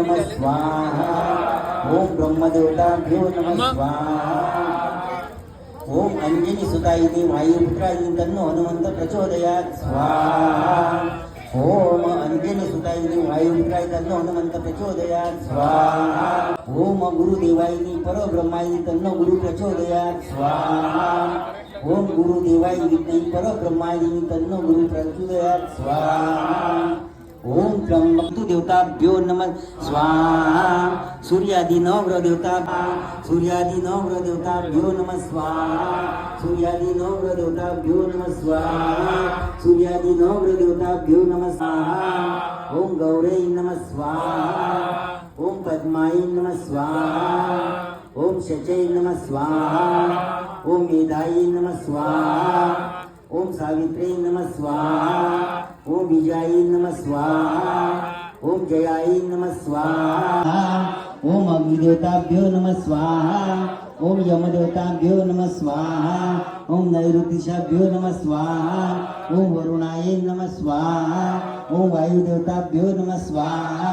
नमः स्वाहा। ओम ब्रह्मदेवताभ्यो नमः स्वाहा। ओम अंजनी सुतायिनी वायुपुत्रायिनी तन्नो हनुमंत प्रचोदयात् स्वाहा। ओम अंजनी सुतायिनी वायुपुत्रायिनी तन्नो हनुमंत प्रचोदयात् स्वाहा। ओम गुरुदेवायिनी परब्रह्मायिनी तन्नो गुरु प्रचोदयात् स्वाहा। ओम गुरुदेवायिनी परब्रह्मायिनी तन्नो गुरु प्रचोदयात् स्वाहा। ओम ब्रह्मतु देवताभ्यो नमः स्वाहा। सूर्यादि नवग्रह देवताभ्यो नमः स्वाहा। सूर्यादि नवग्रह देवताभ्यो नमः स्वाहा। सूर्यादि नवग्रह देवताभ्यो नमः स्वाहा। ओम गौरै नमः स्वाहा। ओम पद्माय नमः स्वाहा। ओम शचै नमः स्वाहा। ओम मेधाय नमः स्वाहा। ओम सावित्रे नमः स्वाहा। ओम विजयाय नमः स्वाहा। ओम जयाय नमः स्वाहा। ओम अग्निदेवताभ्यो नमः स्वाहा। ओम यमदेवताभ्यो नमः स्वाहा। ओम नैऋतिशाभ्यो नमः स्वाहा। ओम वरुणाय नमः स्वाहा। ओम वायुदेवताभ्यो नमः स्वाहा।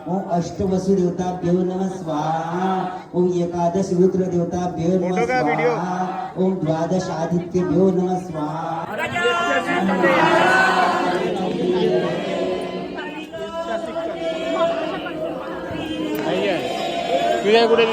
ओम अष्टवसुदेवताभ्यो नमः स्वाहा। ओम एकादश रुद्रदेवताभ्यो नमः स्वाहा। ओम द्वादश आदित्यभ्यो नमः स्वाहा। तुझ्या कुठे